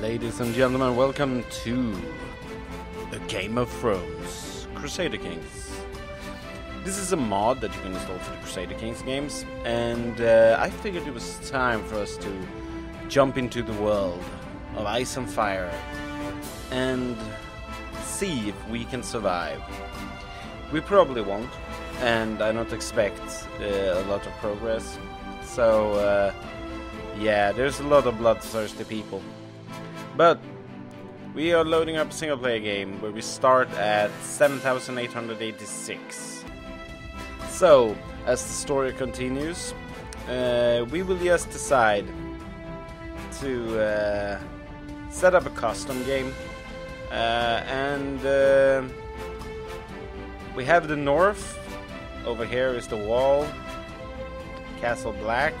Ladies and gentlemen, welcome to the Game of Thrones Crusader Kings. This is a mod that you can install for the Crusader Kings games, and I figured it was time for us to jump into the world of ice and fire and see if we can survive. We probably won't, and I don't expect a lot of progress. So yeah, there's a lot of bloodthirsty people. But we are loading up a single player game where we start at 7,886. So, as the story continues, we will just decide to set up a custom game. And we have the north. Over here is the wall. Castle Black.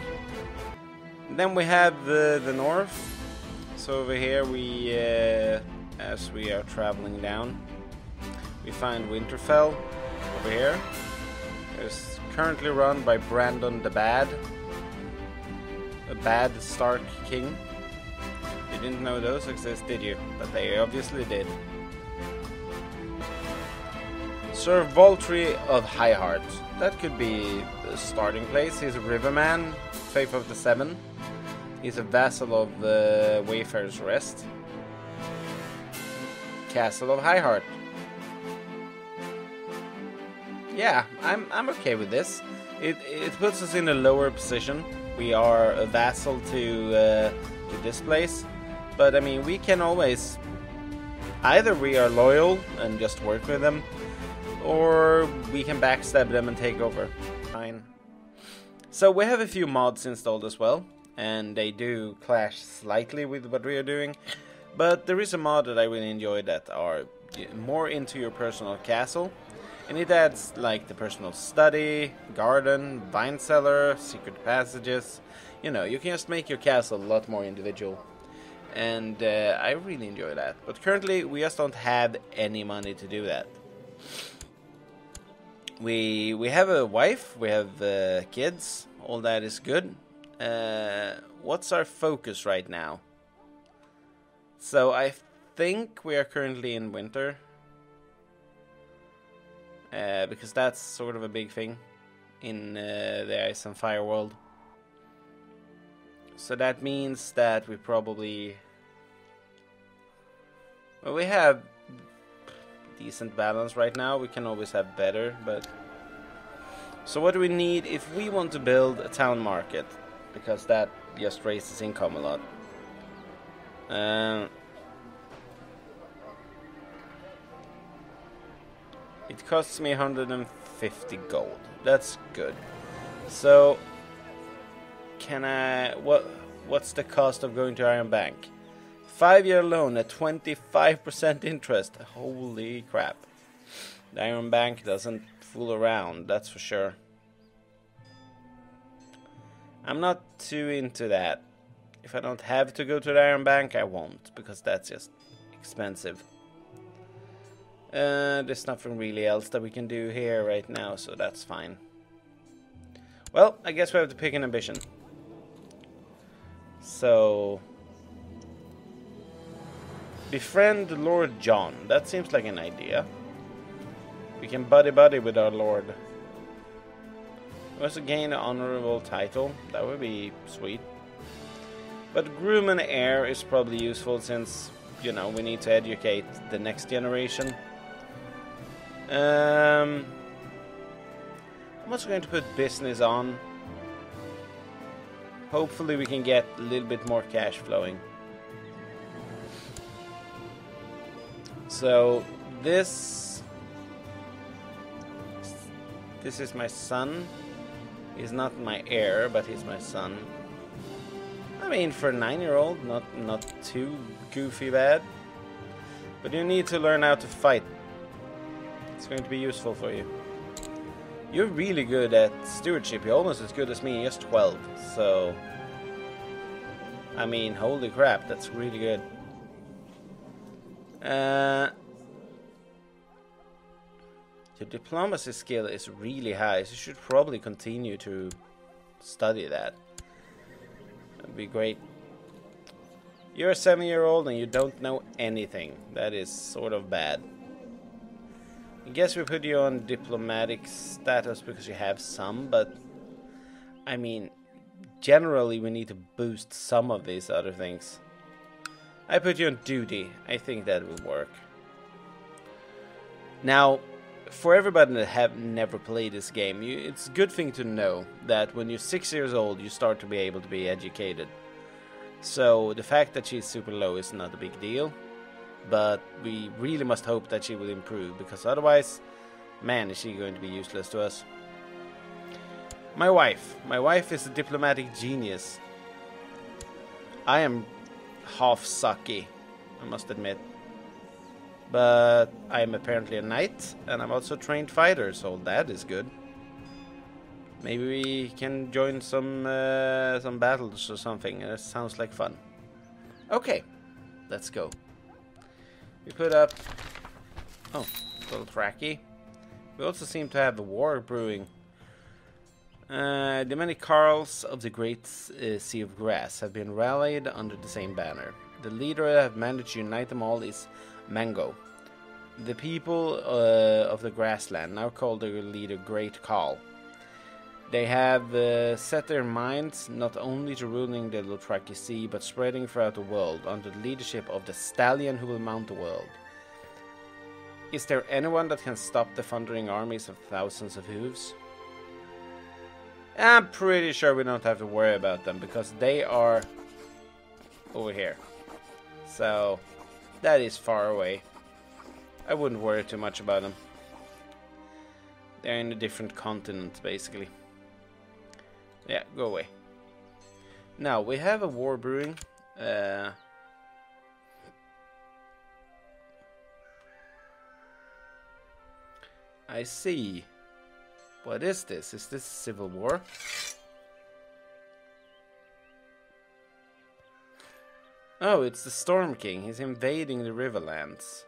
And then we have the north. So over here we, as we are traveling down, we find Winterfell over here. It's currently run by Brandon the Bad, a bad Stark king. You didn't know those exist, did you? But they obviously did. Sir Voltry of Highheart. That could be the starting place. He's a riverman, Faith of the Seven. He's a vassal of Wayfarer's Rest. Castle of Highheart. Yeah, I'm okay with this. It puts us in a lower position. We are a vassal to this place, but I mean we can always either we are loyal and just work with them, or we can backstab them and take over. Fine. So we have a few mods installed as well. And they do clash slightly with what we are doing. But there is a mod that I really enjoy that are more into your personal castle. And it adds like the personal study, garden, vine cellar, secret passages. You know, you can just make your castle a lot more individual. And I really enjoy that. But currently we just don't have any money to do that. We have a wife, we have kids, all that is good. What's our focus right now? So I think we are currently in winter, because that's sort of a big thing in the Ice and Fire world. So that means that we probably, well, we have decent balance right now. We can always have better, but so what do we need if we want to build a town market? Because that just raises income a lot. It costs me 150 gold. That's good. So, can I? What's the cost of going to Iron Bank? 5-year loan at 25% interest. Holy crap! The Iron Bank doesn't fool around. That's for sure. I'm not too into that. If I don't have to go to the Iron Bank, I won't, because that's just expensive. There's nothing really else that we can do here right now, so that's fine. Well, I guess we have to pick an ambition. So, befriend Lord John. That seems like an idea. We can buddy with our lord. Also gain an honorable title. That would be sweet. But groom and heir is probably useful since, you know, we need to educate the next generation. I'm also going to put business on. Hopefully we can get a little bit more cash flowing. So this is my son. He's not my heir, but he's my son. I mean, for a 9-year-old, not too goofy bad. But you need to learn how to fight. It's going to be useful for you. You're really good at stewardship. You're almost as good as me. You're just 12. So, I mean, holy crap, that's really good. Your diplomacy skill is really high, so you should probably continue to study that. That'd be great. You're a 7-year-old and you don't know anything. That is sort of bad. I guess we put you on diplomatic status because you have some, but I mean, generally we need to boost some of these other things. I put you on duty. I think that will work. Now, for everybody that have never played this game, it's a good thing to know that when you're 6 years old, you start to be able to be educated. So the fact that she's super low is not a big deal, but we really must hope that she will improve, because otherwise, man, is she going to be useless to us. My wife is a diplomatic genius. I am half sucky, I must admit. But I am apparently a knight, and I'm also a trained fighter, so that is good. Maybe we can join some battles or something. That sounds like fun. Okay, let's go. We put up... oh, little Tracky. We also seem to have a war brewing. The many Carls of the Great Sea of Grass have been rallied under the same banner. The leader that have managed to unite them all is Mango. The people of the grassland now call their leader Great Carl. They have set their minds not only to ruling the Dothraki Sea, but spreading throughout the world under the leadership of the stallion who will mount the world. Is there anyone that can stop the thundering armies of thousands of hooves? I'm pretty sure we don't have to worry about them, because they are over here. So, that is far away. I wouldn't worry too much about them. They're in a different continent, basically. Yeah, go away. Now, we have a war brewing. I see. What is this? Is this civil war? Oh, it's the Storm King. He's invading the Riverlands.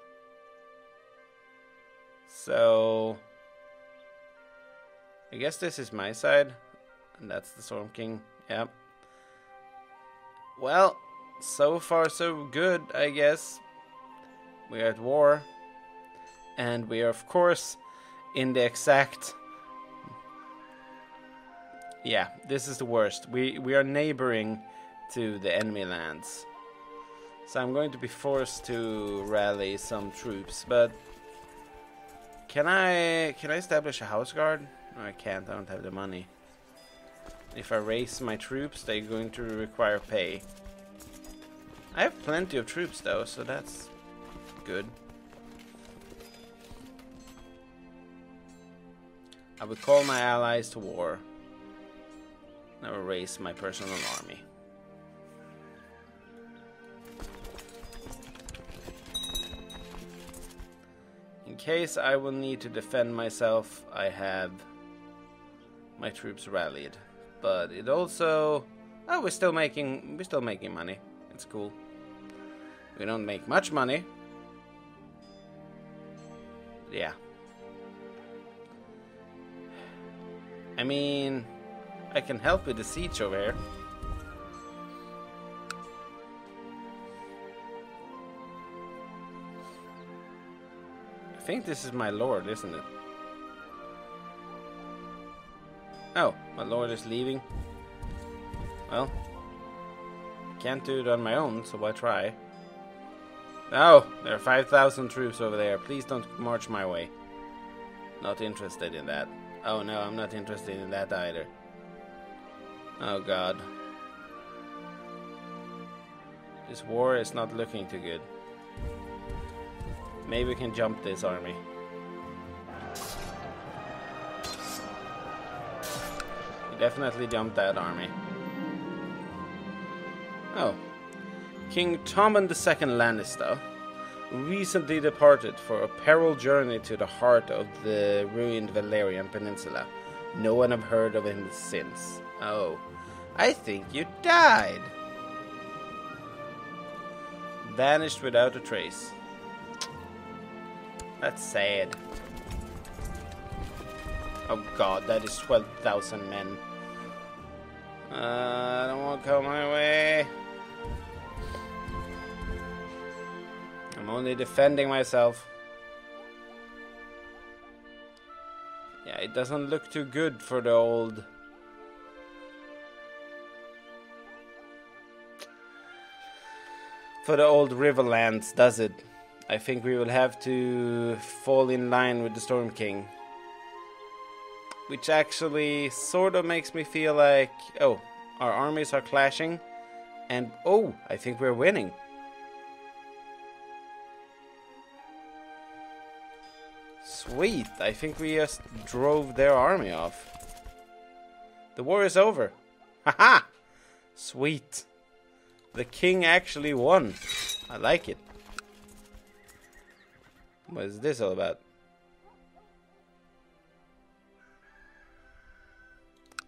So... I guess this is my side. And that's the Storm King. Yep. Well, so far so good, I guess. We are at war. And we are, of course, in the exact... yeah, this is the worst. We are neighboring to the enemy lands. So I'm going to be forced to rally some troops, but... Can I establish a house guard? No, I can't. I don't have the money. If I raise my troops, they're going to require pay. I have plenty of troops though, so that's good. I will call my allies to war. I will raise my personal army. In case I will need to defend myself, I have my troops rallied. But it also... oh, we're still making money. It's cool. We don't make much money. Yeah. I mean, I can help with the siege over here. I think this is my lord, isn't it? Oh, my lord is leaving. Well, I can't do it on my own, so why try? Oh, there are 5,000 troops over there. Please don't march my way. Not interested in that. Oh no, I'm not interested in that either. Oh god. This war is not looking too good. Maybe we can jump this army. We definitely jumped that army. Oh. King Tommen II Lannister recently departed for a periled journey to the heart of the ruined Valerian Peninsula. No one have heard of him since. Oh. I think you died. Vanished without a trace. That's sad. Oh god, that is 12,000 men. I don't want to come my way. only defending myself. Yeah, it doesn't look too good for the old... For the old Riverlands, does it? I think we will have to fall in line with the Storm King. Which actually sort of makes me feel like... Oh, our armies are clashing. And, oh, I think we're winning. Sweet, I think we just drove their army off. The war is over. Haha! Sweet. The king actually won. I like it. What is this all about?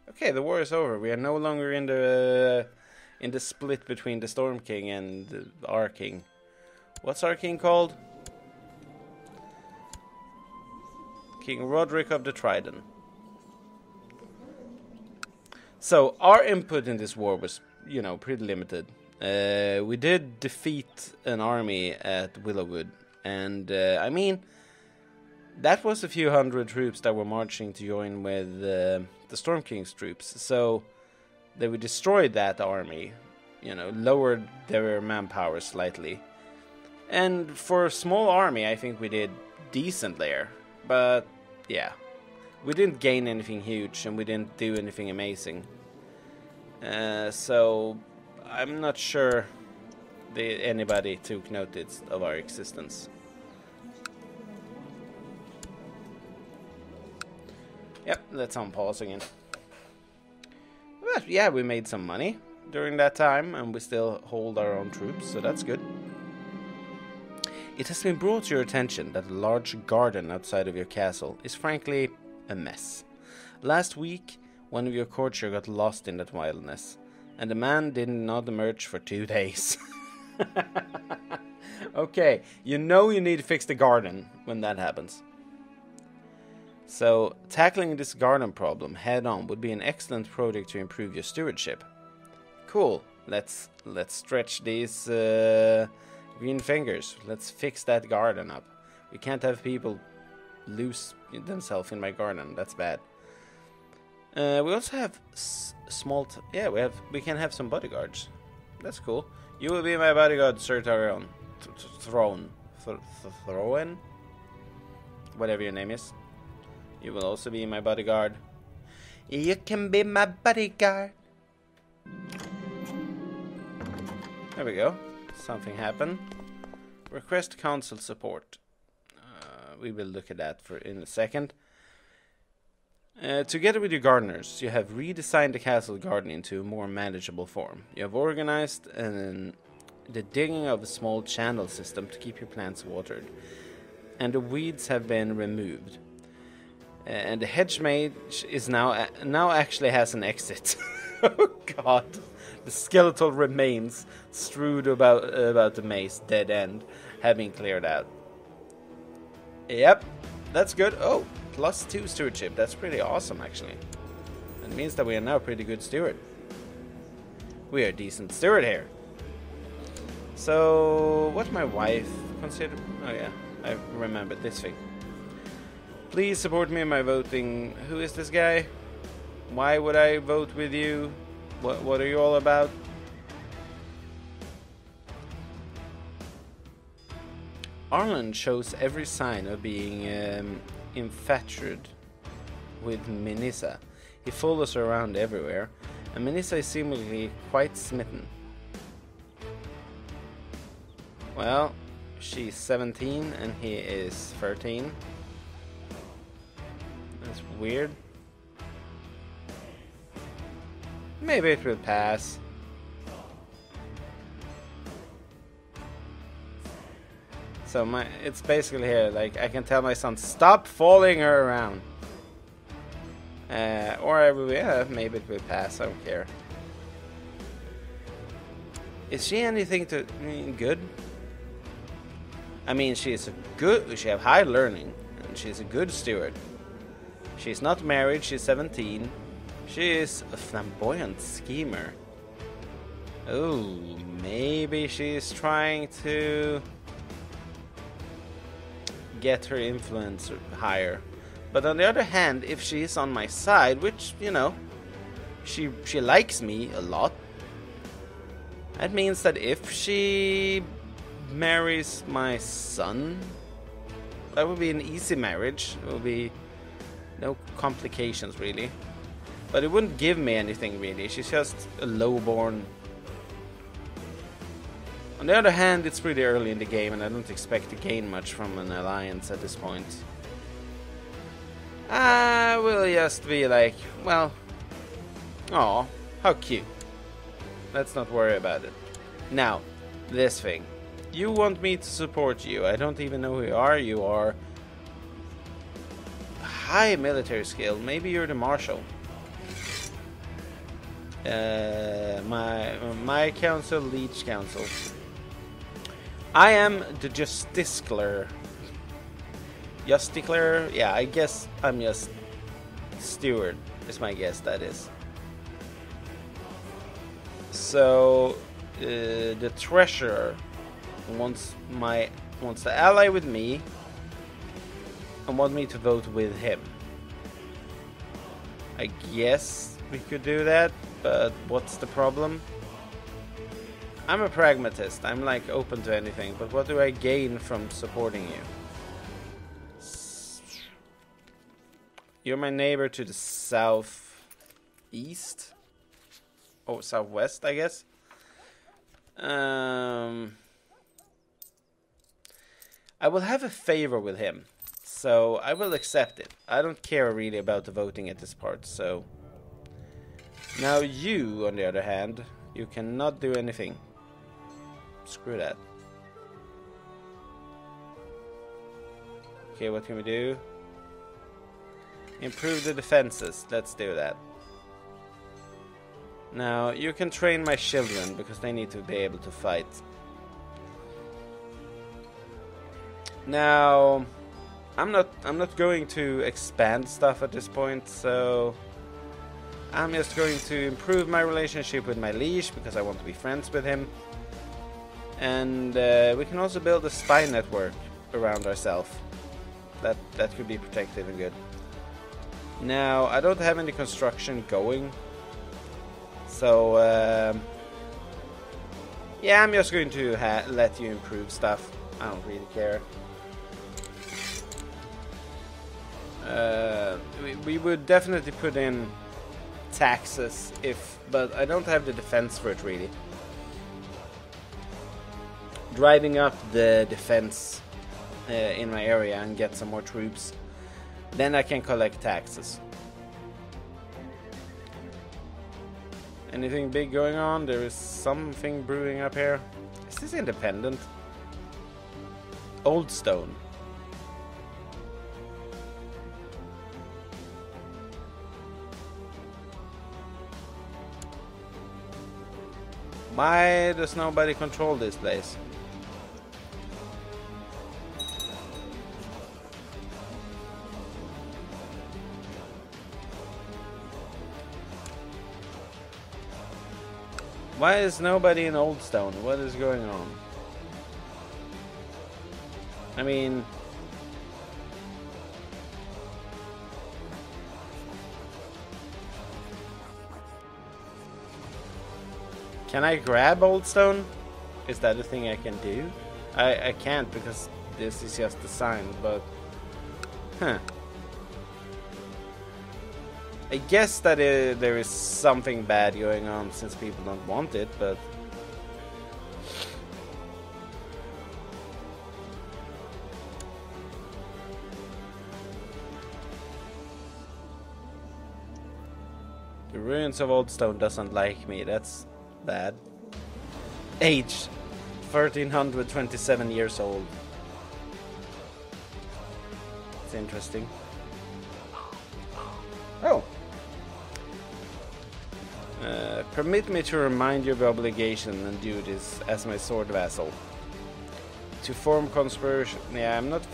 Okay, the war is over. We are no longer in the split between the Storm King and our king. What's our king called? King Roderick of the Trident. So our input in this war was, you know, pretty limited. We did defeat an army at Willowwood, and I mean, that was a few hundred troops that were marching to join with the Storm King's troops. So they we destroyed that army, you know, lowered their manpower slightly. And for a small army, I think we did decent there. But yeah, we didn't gain anything huge, and we didn't do anything amazing. So I'm not sure anybody took notice of our existence. Yep, that's on pause again. But yeah, we made some money during that time, and we still hold our own troops, so that's good. It has been brought to your attention that a large garden outside of your castle is frankly a mess. Last week, one of your courtiers got lost in that wilderness, and the man did not emerge for 2 days. Okay, you know you need to fix the garden when that happens. So, tackling this garden problem head on would be an excellent project to improve your stewardship. Cool, let's stretch these green fingers. Let's fix that garden up. We can't have people lose themselves in my garden. That's bad. We also have we can have some bodyguards. That's cool. You will be my bodyguard, Sir Tyrion. Throne. Whatever your name is. You will also be my bodyguard. You can be my bodyguard. There we go. Something happened. Request council support. We will look at that in a second. Together with your gardeners, you have redesigned the castle garden into a more manageable form. You have organized the digging of a small channel system to keep your plants watered. And the weeds have been removed. And the hedge mage is now actually has an exit. Oh god. The skeletal remains strewed about the maze dead end have been cleared out. Yep, that's good. Oh, +2 stewardship. That's pretty awesome, actually. It means that we are now a pretty good steward. We are a decent steward here. So, what my wife considered... Oh yeah, I remembered this thing. Please support me in my voting. Who is this guy? Why would I vote with you? What are you all about? Arlen shows every sign of being infatuated with Minissa. He follows her around everywhere, and Minissa is seemingly quite smitten. Well, she's 17 and he is 13. That's weird. Maybe it will pass. So it's basically here, like I can tell my son, stop following her around. Or maybe it will pass, I don't care. Is she anything good? I mean, she have high learning, and she's a good steward. She's not married, she's 17. She is a flamboyant schemer. Oh, maybe she's trying to get her influence higher. But on the other hand, if she is on my side, which, you know, she likes me a lot, that means that if she marries my son, that would be an easy marriage. It would be no complications, really. But it wouldn't give me anything, really. She's just a lowborn. On the other hand, it's pretty early in the game, and I don't expect to gain much from an alliance at this point. I will just be like, well, aw, how cute. Let's not worry about it. Now, this thing. You want me to support you. I don't even know who you are. You are high military skill. Maybe you're the marshal. My council, Leech Council. I am the Justicler. Justicler? Yeah, I guess I'm just steward, is my guess, that is. So, the treasurer wants to ally with me and want me to vote with him. I guess we could do that, but what's the problem? I'm a pragmatist. I'm like open to anything, but what do I gain from supporting you? You're my neighbor to the southeast. Oh, southwest, I guess. I will have a favor with him, so I will accept it. I don't care really about the voting at this part, so... Now you, on the other hand, you cannot do anything. Screw that. Okay, what can we do? Improve the defenses. Let's do that. Now, you can train my children, because they need to be able to fight. Now, I'm not going to expand stuff at this point, so I'm just going to improve my relationship with my liege, because I want to be friends with him. And we can also build a spy network around ourselves. That could be protective and good. Now, I don't have any construction going. So, yeah, I'm just going to let you improve stuff. I don't really care. We would definitely put in taxes but I don't have the defense for it really. Driving up the defense in my area and get some more troops, then I can collect taxes. Anything big going on? There is something brewing up here. Is this independent? Old Stone. Why does nobody control this place? Why is nobody in Old Stone? What is going on? I mean... Can I grab Old Stone? Is that a thing I can do? I can't because this is just a sign, but... Huh. I guess that there is something bad going on since people don't want it, but... The Ruins of Old Stone doesn't like me, that's bad. Age 1327 years old. It's interesting. Oh! Permit me to remind you of your obligation and duties as my sword vassal. To form conspiration... Yeah, I'm not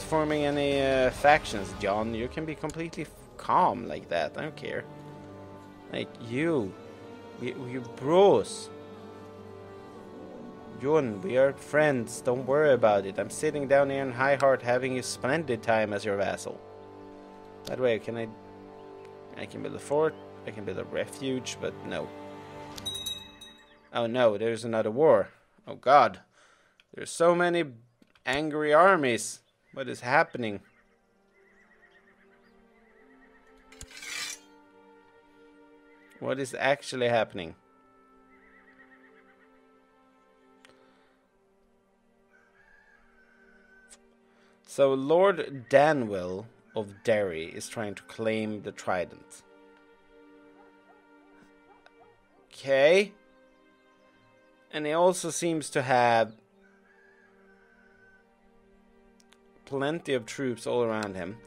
forming any factions, John. You can be completely calm like that. I don't care. Like, you bros. Jon, we are friends. Don't worry about it. I'm sitting down here in High Heart having a splendid time as your vassal. By the way, I can build a fort. I can build a refuge, but no. Oh no, there's another war. Oh god. There's so many angry armies. What is happening? What is actually happening? So Lord Danwell of Derry is trying to claim the Trident. Okay. And he also seems to have plenty of troops all around him.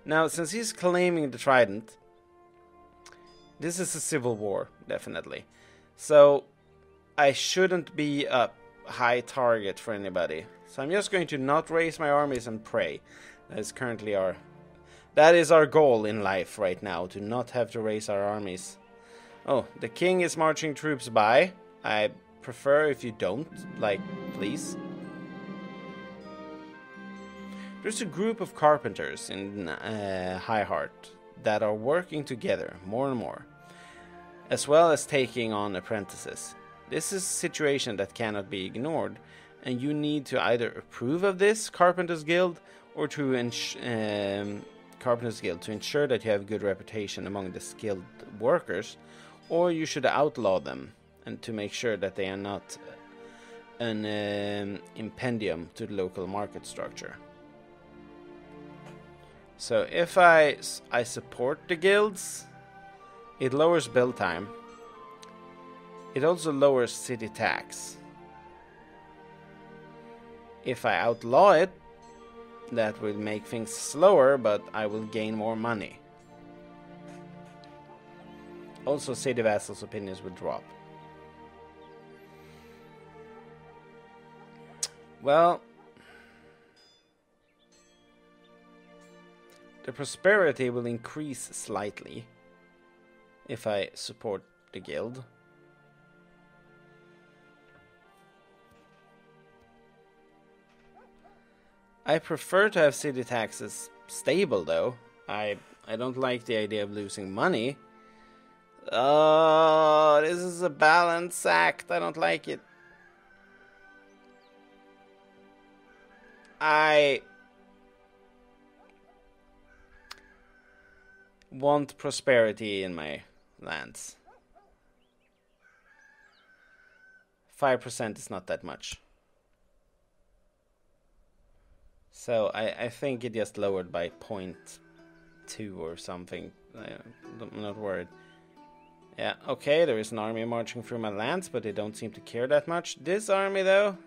Now, since he's claiming the Trident, this is a civil war, definitely. So, I shouldn't be a high target for anybody. So I'm just going to not raise my armies and pray. That is our goal in life right now, to not have to raise our armies. Oh, the king is marching troops by. I prefer if you don't, like, please. There's a group of carpenters in High Heart that are working together more and more, as well as taking on apprentices. This is a situation that cannot be ignored, and you need to either approve of this Carpenters Guild or to Carpenters Guild to ensure that you have a good reputation among the skilled workers, or you should outlaw them and to make sure that they are not an impendium to the local market structure. So if I support the guilds, it lowers build time. It also lowers city tax. If I outlaw it, that will make things slower, but I will gain more money. Also, city vassals' opinions will drop. Well, the prosperity will increase slightly if I support the guild. I prefer to have city taxes stable, though. I don't like the idea of losing money. Oh, this is a balance act. I don't like it. I want prosperity in my lands. 5% is not that much. So I think it just lowered by 0.2 or something. I'm not worried. Yeah, okay, there is an army marching through my lands, but they don't seem to care that much. This army, though,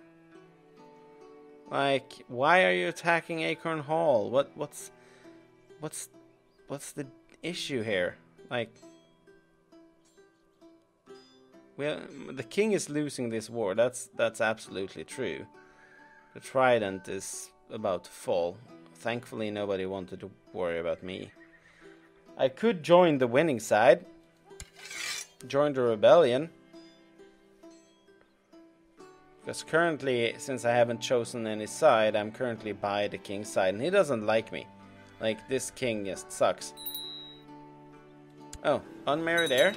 like, why are you attacking Acorn Hall? What's the issue here? Like, well, the king is losing this war. That's absolutely true. The Trident is about to fall. Thankfully, nobody wanted to worry about me. I could join the winning side. Join the rebellion. Because currently, since I haven't chosen any side, I'm currently by the king's side. And he doesn't like me. Like, this king just sucks. Oh, unmarried heir?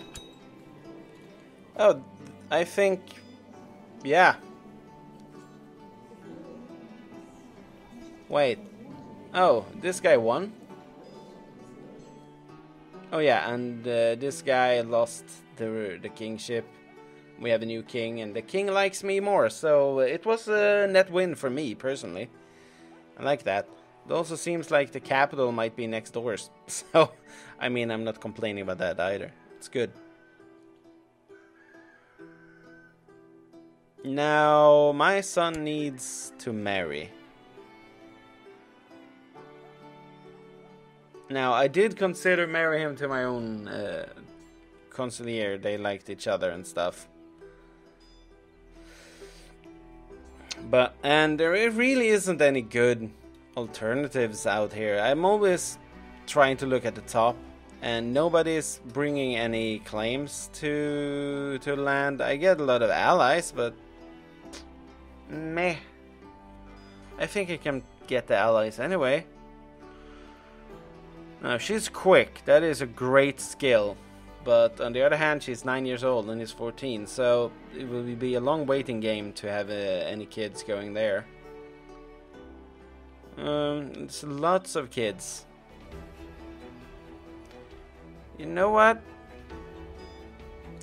Oh, I think... yeah. Wait. Oh, this guy won? Oh yeah, and this guy lost the kingship. We have a new king, and the king likes me more, so it was a net win for me, personally. I like that. It also seems like the capital might be next door, so, I mean, I'm not complaining about that either. It's good. Now, my son needs to marry. Now, I did consider marrying him to my own consigliere. They liked each other and stuff. And there really isn't any good alternatives out here. I'm always trying to look at the top, and nobody's bringing any claims to land. I get a lot of allies, but Meh. I think I can get the allies anyway. Now, she's quick. That is a great skill. But on the other hand, she's 9 years old and he's 14. So it will be a long waiting game to have any kids going there. It's lots of kids. You know what?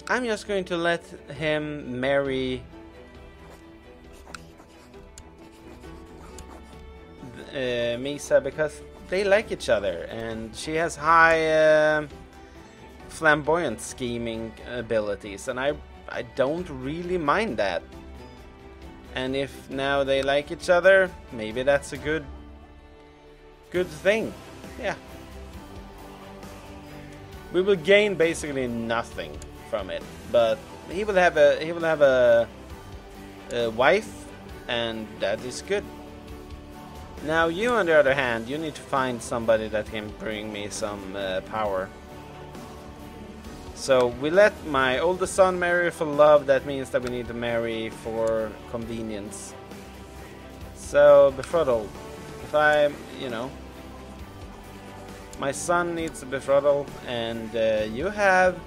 I'm just going to let him marry Misa because they like each other and she has high flamboyant scheming abilities, and I don't really mind that. And if now they like each other, maybe that's a good thing. Yeah. We will gain basically nothing from it, but he will have a wife, and that is good. Now you, on the other hand, you need to find somebody that can bring me some power. So we let my oldest son marry for love. That means that we need to marry for convenience. So betrothal. If I, my son needs a betrothal, and you have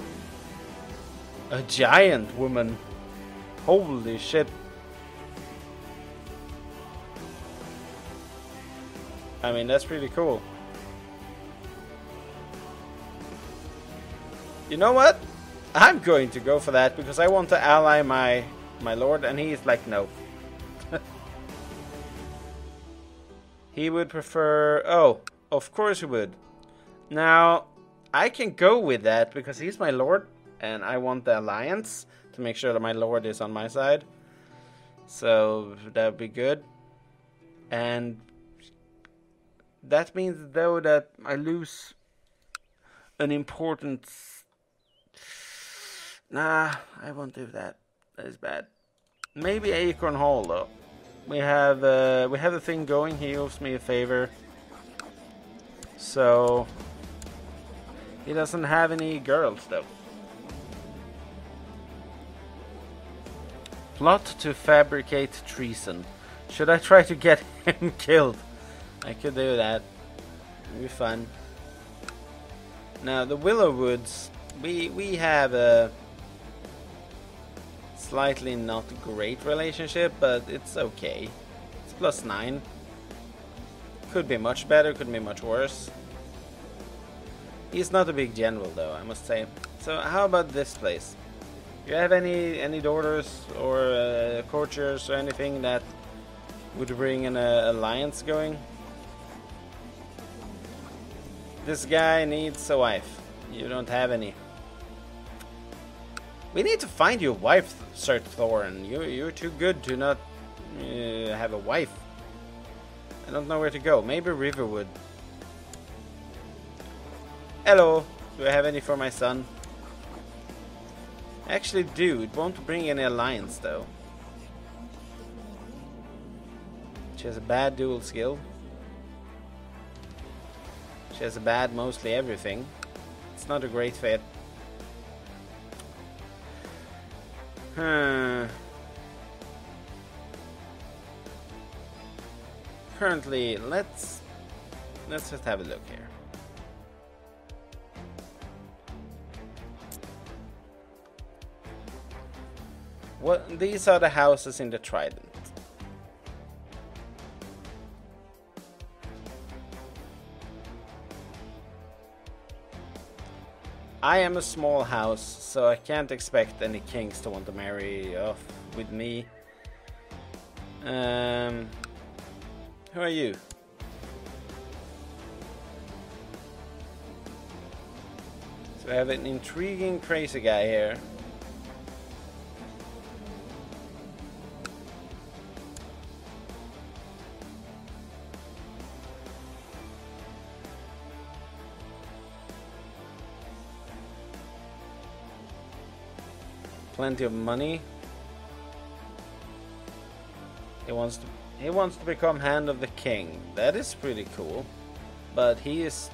a giant woman. Holy shit. I mean, that's pretty cool. You know what? I'm going to go for that because I want to ally my lord, and he's like, no. He would prefer... Oh, of course he would. Now, I can go with that because he's my lord, and I want the alliance to make sure that my lord is on my side. So, that would be good. And that means, though, that I lose an important... Nah, I won't do that. That is bad. Maybe Acorn Hall, though. We have a thing going. He owes me a favor. So he doesn't have any girls, though. Plot to fabricate treason. Should I try to get him killed? I could do that. It'd be fun. Now the Willow Woods, we have a slightly not great relationship, but it's okay. It's +9. Could be much better, could be much worse. He's not a big general, though, I must say. So how about this place? Do you have any daughters or courtiers or anything that would bring an alliance going? This guy needs a wife. You don't have any. We need to find you a wife, Sir Thorn. You're too good to not have a wife. I don't know where to go. Maybe Riverwood. Hello. Do I have any for my son? I actually do. It won't bring any alliance, though. She has a bad dual skill. She has a bad mostly everything. It's not a great fit. Currently, let's just have a look here. What, these are the houses in the Trident. I am a small house, so I can't expect any kings to want to marry off with me. Who are you? So I have an intriguing crazy guy here. Plenty of money. He wants to become Hand of the King. That is pretty cool. But he is...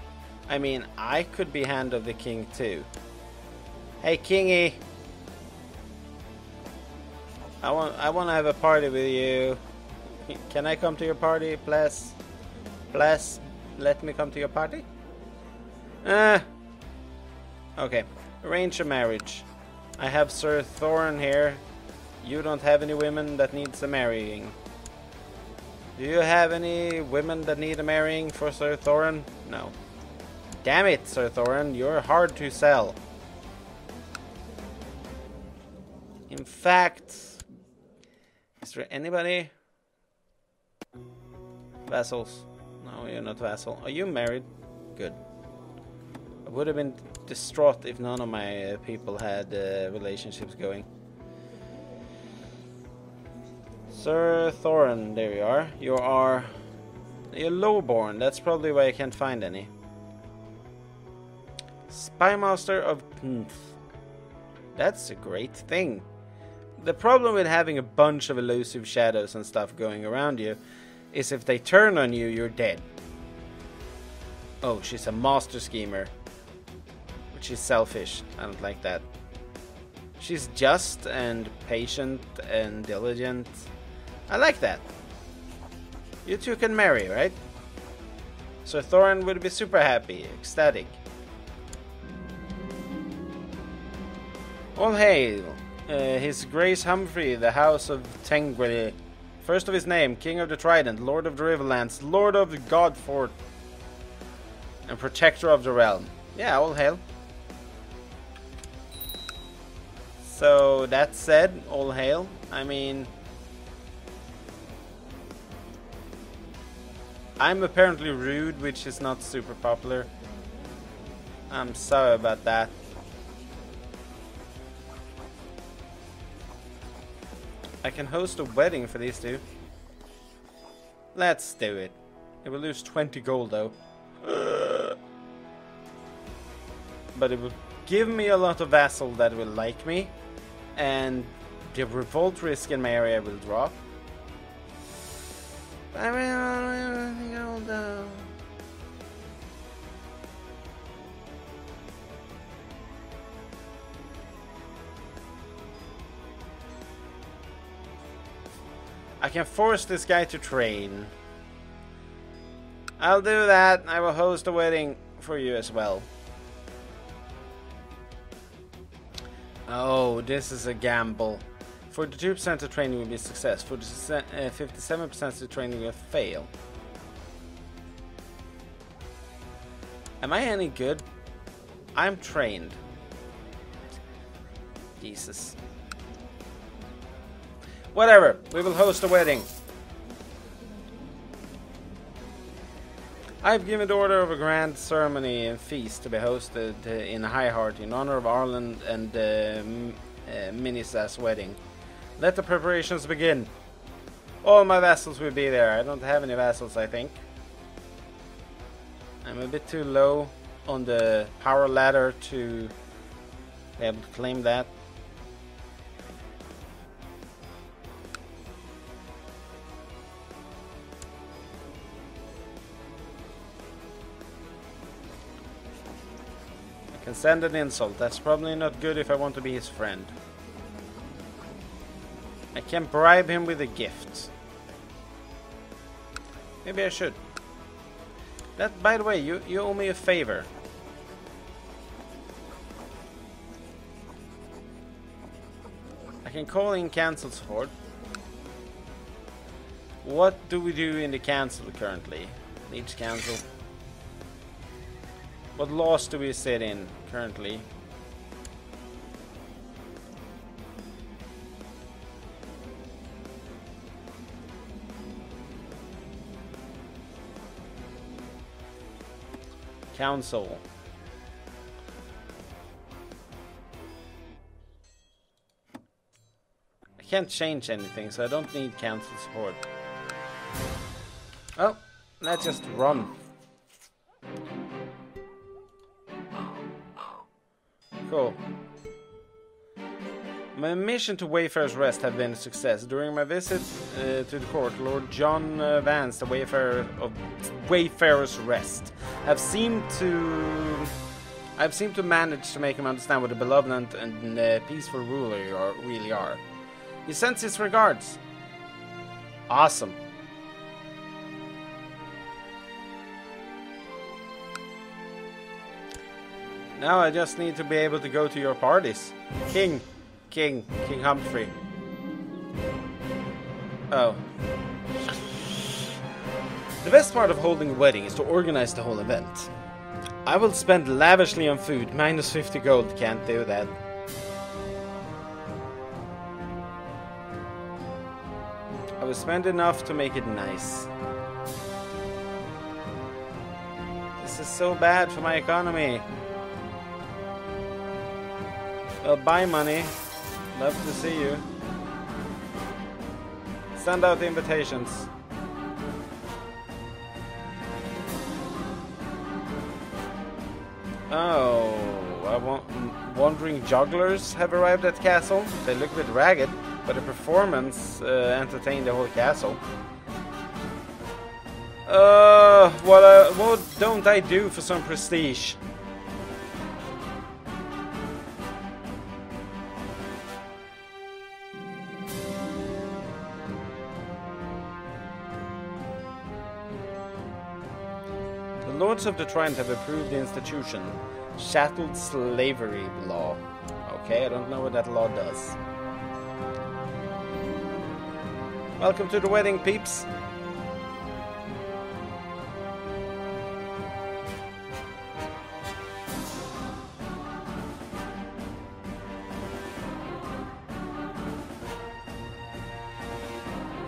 I mean, I could be Hand of the King too. Hey, Kingy! I want to have a party with you. Can I come to your party, please? Please, let me come to your party. Okay. Arrange a marriage. I have Sir Thorin here. You don't have any women that needs a marrying. Do you have any women that need a marrying for Sir Thorin? No. Damn it, Sir Thorin, you're hard to sell. In fact, is there anybody? Vassals? No, you're not vassal. Are you married? Good. I would have been distraught if none of my people had relationships going. Sir Thorin, there you are. You're lowborn. That's probably why I can't find any. Spymaster of Pnth. That's a great thing. The problem with having a bunch of elusive shadows and stuff going around you is if they turn on you, you're dead. Oh, she's a master schemer. Which is selfish. I don't like that. She's just and patient and diligent. I like that. You two can marry, right? Sir Thorin would be super happy, ecstatic. All hail, His Grace Humphrey, the House of Tengwili, first of his name, King of the Trident, Lord of the Riverlands, Lord of the Godfort, and Protector of the Realm. Yeah, all hail. So, that said, all hail. I mean, I'm apparently rude, which is not super popular. I'm sorry about that. I can host a wedding for these two. Let's do it. It will lose 20 gold though. But it will give me a lot of vassal that will like me. And the revolt risk in my area will drop. I mean, gold though. I can force this guy to train. I'll do that. I will host a wedding for you as well. Oh, this is a gamble. 42% of training will be a success. 57% of training will fail. Am I any good? I'm trained. Jesus. Whatever, we will host a wedding. I've given the order of a grand ceremony and feast to be hosted in High Heart in honor of Arlen and Minisa's wedding. Let the preparations begin. All my vassals will be there. I don't have any vassals, I think. I'm a bit too low on the power ladder to be able to claim that. Can send an insult. That's probably not good if I want to be his friend. I can bribe him with a gift. Maybe I should. That, by the way, you owe me a favor. I can call in cancel support. What do we do in the cancel currently? Needs cancel. What laws do we sit in currently? Council. I can't change anything, so I don't need council support. Well, let's just run. Cool. My mission to Wayfarer's Rest have been a success. During my visit to the court, Lord John Vance, the Wayfarer of Wayfarer's Rest, I've seemed to manage to make him understand what a benevolent and peaceful ruler you really are. He sends his regards. Awesome. Now I just need to be able to go to your parties. King Humphrey. Oh. The best part of holding a wedding is to organize the whole event. I will spend lavishly on food, minus 50 gold, can't do that. I will spend enough to make it nice. This is so bad for my economy. Well, bye money. Love to see you. Send out the invitations. Oh, wandering jugglers have arrived at castle. They look a bit ragged, but the performance entertained the whole castle. What don't I do for some prestige? The Lords of the Trident have approved the institution, Chattel Slavery Law. Okay, I don't know what that law does. Welcome to the wedding, peeps.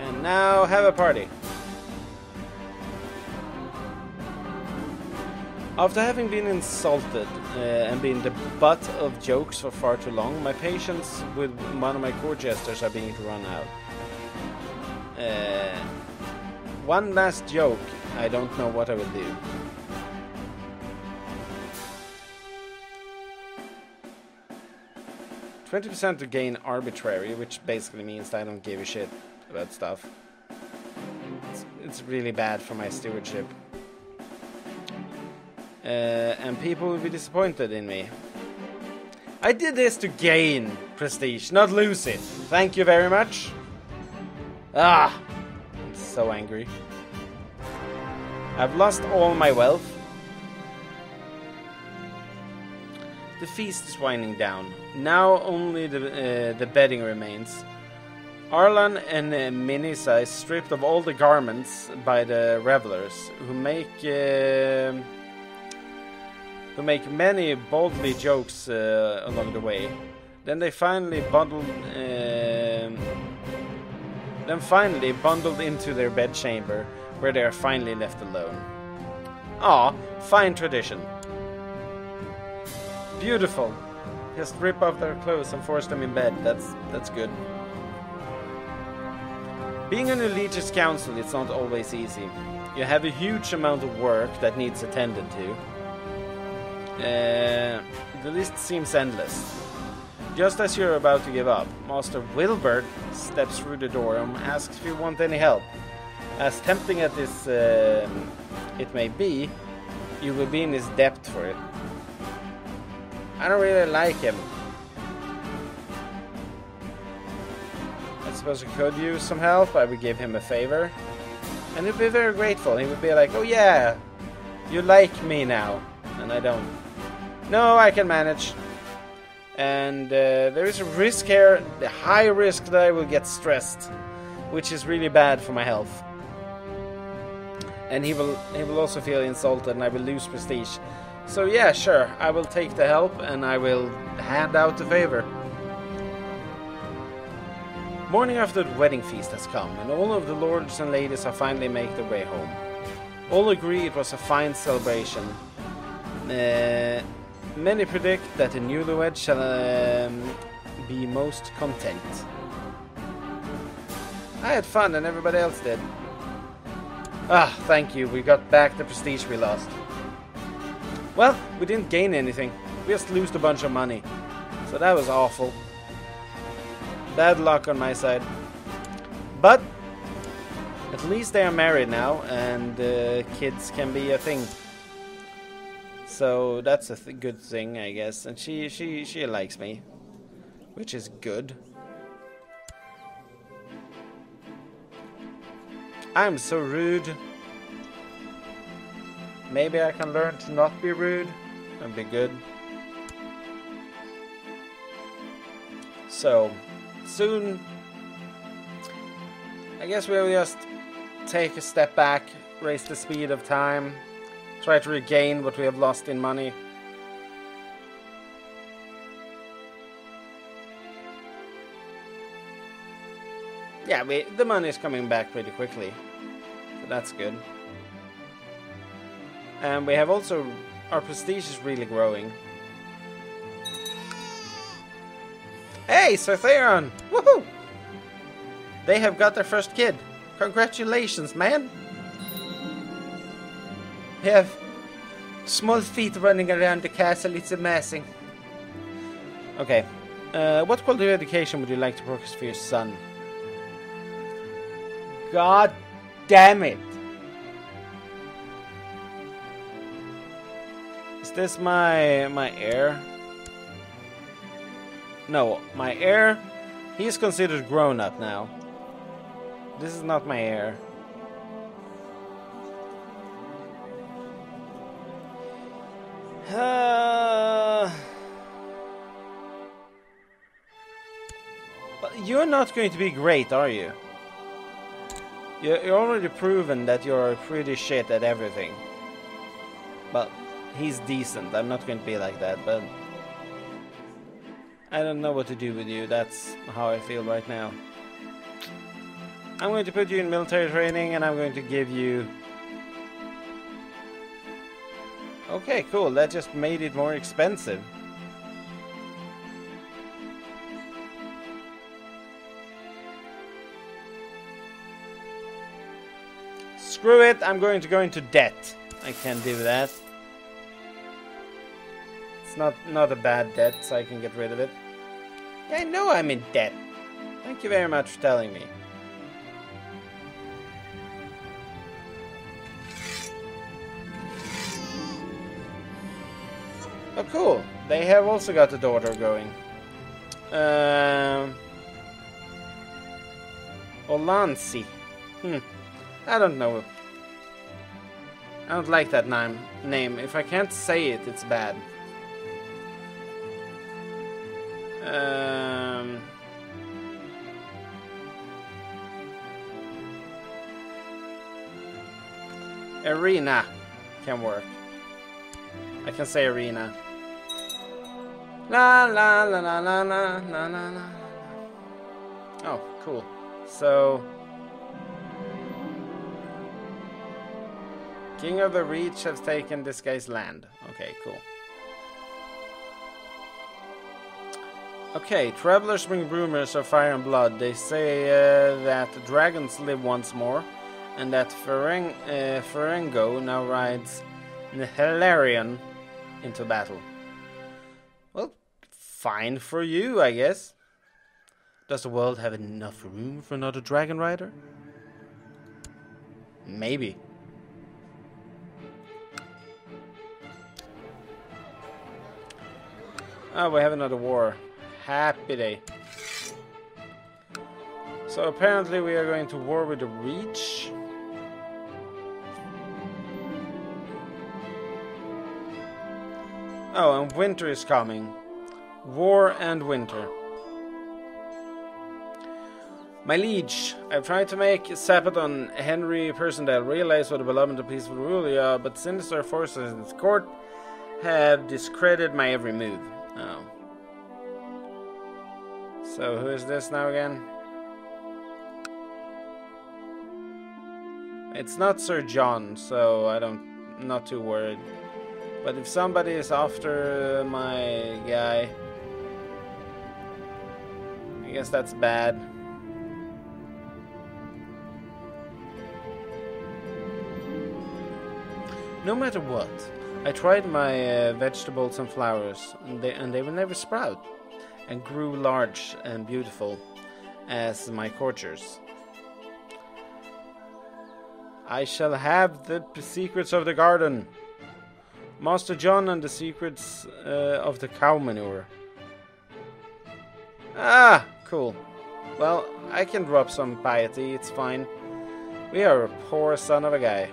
And now have a party. After having been insulted and been the butt of jokes for far too long, my patience with one of my court jesters are beginning to run out. One last joke, I don't know what I will do. %20% to gain arbitrary, which basically means I don't give a shit about stuff. It's really bad for my stewardship. And people will be disappointed in me. I did this to gain prestige, not lose it. Thank you very much. I'm so angry. I've lost all my wealth. The feast is winding down. Now only the bedding remains. Arlan and Minisa is stripped of all the garments by the revelers, who many boldly jokes along the way. Then finally bundled into their bedchamber, where they are finally left alone. Ah, fine tradition. Beautiful. Just rip off their clothes and force them in bed. That's good. Being on a Legion's council, it's not always easy. You have a huge amount of work that needs attended to. The list seems endless. Just as you're about to give up, Master Wilbert steps through the door and asks if you want any help. As tempting as this it may be, you will be in his debt for it. I don't really like him. I suppose I could use some help. I would give him a favor. And he'd be very grateful. He would be like, oh yeah, you like me now. And I don't. No, I can manage. And there is a risk here, the high risk that I will get stressed, which is really bad for my health. And he will also feel insulted, and I will lose prestige. So yeah, sure, I will take the help, and I will hand out the favor. Morning after the wedding feast has come, and all of the lords and ladies have finally made their way home. All agree it was a fine celebration. Many predict that the newlywed shall be most content. I had fun and everybody else did. Thank you, we got back the prestige we lost. Well, we didn't gain anything. We just lost a bunch of money. So that was awful. Bad luck on my side. But at least they are married now, and kids can be a thing. So that's a good thing, I guess. And she likes me, which is good. I'm so rude. Maybe I can learn to not be rude. That'd be good. So, soon, I guess we'll just take a step back, raise the speed of time, try to regain what we have lost in money. Yeah, the money is coming back pretty quickly, so that's good. And we have also, our prestige is really growing. Hey, Sartheron! Woohoo! They have got their first kid. Congratulations, man! They have small feet running around the castle. It's amazing. Okay. What quality of education would you like to focus for your son? God damn it! Is this my heir? No, my heir. He's considered grown up now. This is not my heir. But you're not going to be great, are you? You're already proven that you're pretty shit at everything. But he's decent. I'm not going to be like that, but I don't know what to do with you. That's how I feel right now. I'm going to put you in military training, and I'm going to give you... Okay, cool. That just made it more expensive. Screw it, I'm going to go into debt. I can't do that. It's not a bad debt, so I can get rid of it. Yeah, I know I'm in debt. Thank you very much for telling me. Oh, cool. They have also got a daughter going. Olansi. I don't know. I don't like that name. If I can't say it, it's bad. Arena can work. I can say arena. La la la la la la la la la. Oh, cool. So, King of the Reach has taken this guy's land. Okay, cool. Okay, travelers bring rumors of fire and blood. They say that dragons live once more, and that Ferengo now rides the Hilarion into battle. Well, fine for you, I guess. Does the world have enough room for another dragon rider? Maybe. Oh, we have another war. Happy day. So apparently we are going to war with the Reach. Oh, and winter is coming. War and winter. My liege, I've tried to make Sapadon Henry Persondale realize what a beloved and peaceful ruler you are, but sinister forces in his court have discredited my every move. Oh. So who is this now again? It's not Sir John, so I'm not too worried. But if somebody is after my guy, I guess that's bad. No matter what, I tried my vegetables and flowers, and they will never sprout, and grew large and beautiful as my courtiers. I shall have the secrets of the garden, Master John, and the secrets of the cow manure. Ah, cool. Well, I can drop some piety, it's fine. We are a poor son of a guy.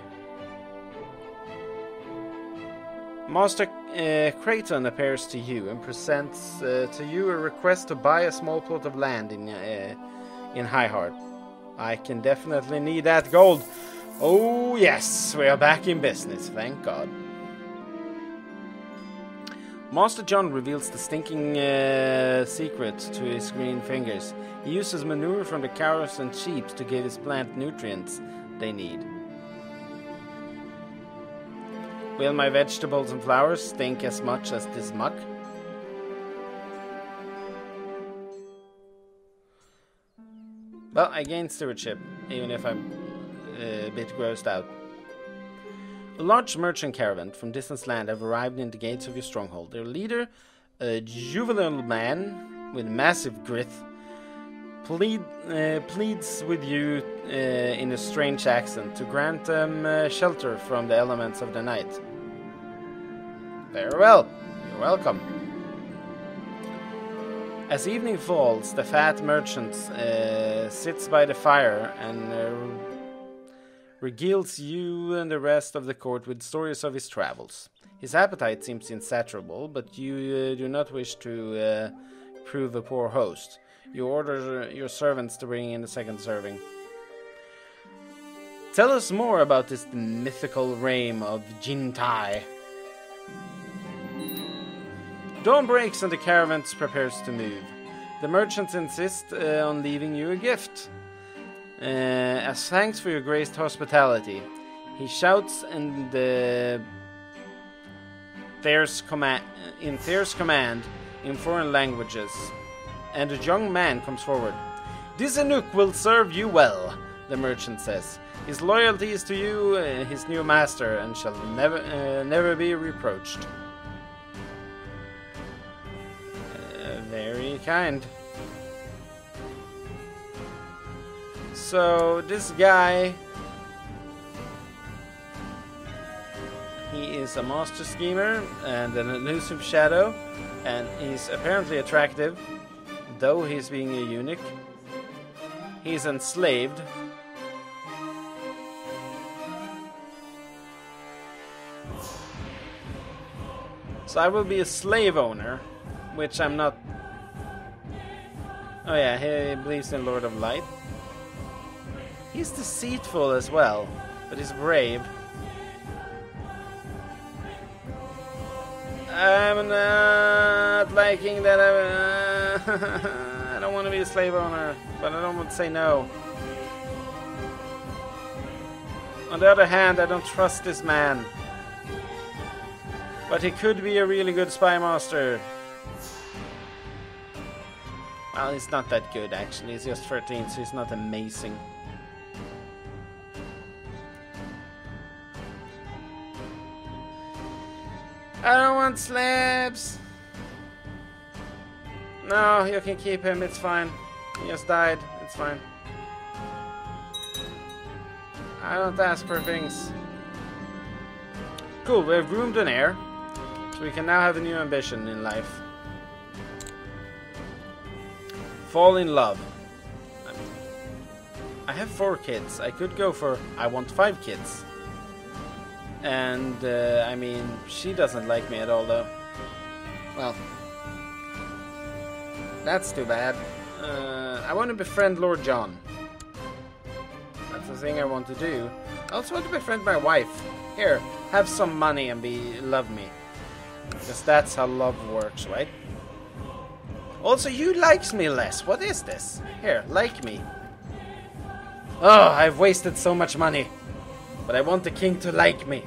Master Creighton appears to you and presents to you a request to buy a small plot of land in Highheart. I can definitely need that gold. Oh yes, we are back in business, thank God. Master John reveals the stinking secret to his green fingers. He uses manure from the cows and sheep to give his plant nutrients they need. Will my vegetables and flowers stink as much as this muck? Well, I gained stewardship, even if I'm a bit grossed out. A large merchant caravan from distant land have arrived in the gates of your stronghold. Their leader, a juvenile man with massive grit, pleads with you in a strange accent to grant them shelter from the elements of the night. Very well, you're welcome. As evening falls, the fat merchant sits by the fire and regales you and the rest of the court with stories of his travels. His appetite seems insatiable, but you do not wish to prove a poor host. You order your servants to bring in the second serving. Tell us more about this mythical reign of Jintai. Dawn breaks and the caravan prepares to move. The merchants insist on leaving you a gift. As thanks for your graced hospitality, he shouts in Thayer's command in foreign languages, and a young man comes forward. This Anuk will serve you well, the merchant says. His loyalty is to you, his new master, and shall never be reproached. Very kind. So this guy, he is a master schemer and an elusive shadow, and he's apparently attractive, though he's being a eunuch. He's enslaved. So I will be a slave owner, which I'm not. Oh yeah, he believes in Lord of Light. He's deceitful as well, but he's brave. I'm not liking that. I don't want to be a slave owner, but I don't want to say no. On the other hand, I don't trust this man. But he could be a really good spy master. Well, he's not that good actually. He's just 13, so he's not amazing. I don't want slabs. No, you can keep him, it's fine. He just died, it's fine. I don't ask for things. Cool, we have groomed an heir. So we can now have a new ambition in life. Fall in love. I have 4 kids. I could go for I want 5 kids. And, I mean, she doesn't like me at all, though. Well, that's too bad. I want to befriend Lord John. That's the thing I want to do. I also want to befriend my wife. Here, have some money and love me. Because that's how love works, right? Also, you likes me less. What is this? Here, like me. Oh, I've wasted so much money. But I want the king to like me.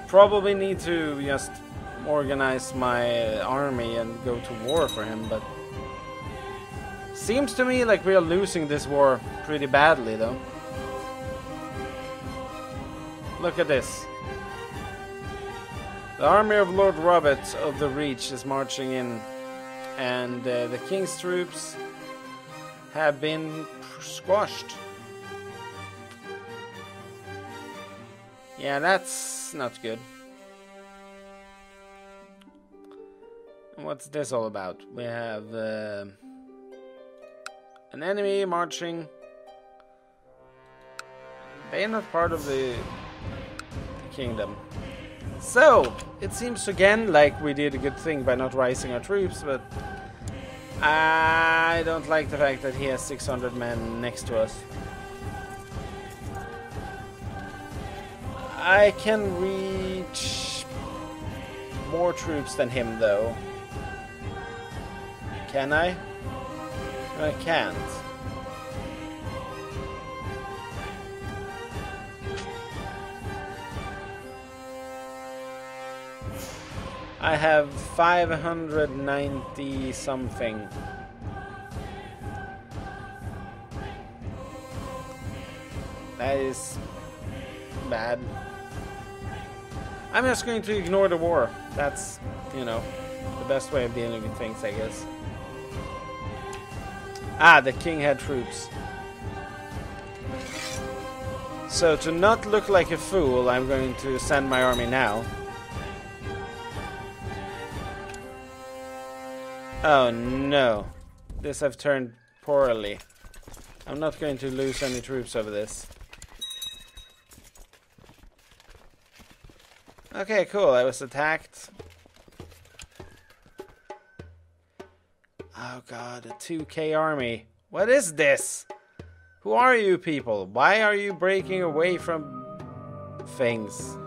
Probably need to just organize my army and go to war for him, but seems to me like we are losing this war pretty badly, though. Look at this. The army of Lord Robert of the Reach is marching in, and the king's troops have been squashed. Yeah, that's not good. What's this all about? We have an enemy marching They're not part of the kingdom. So, it seems again like we did a good thing by not rising our troops, but I don't like the fact that he has 600 men next to us. I can reach more troops than him, though. Can I? No, I can't. I have 590 something. That is bad. I'm just going to ignore the war. That's, you know, the best way of dealing with things, I guess. Ah, the king had troops. So to not look like a fool, I'm going to send my army now. Oh no, this have turned poorly. I'm not going to lose any troops over this. Okay, cool, I was attacked. Oh god, a 2K army. What is this? Who are you people? Why are you breaking away from things?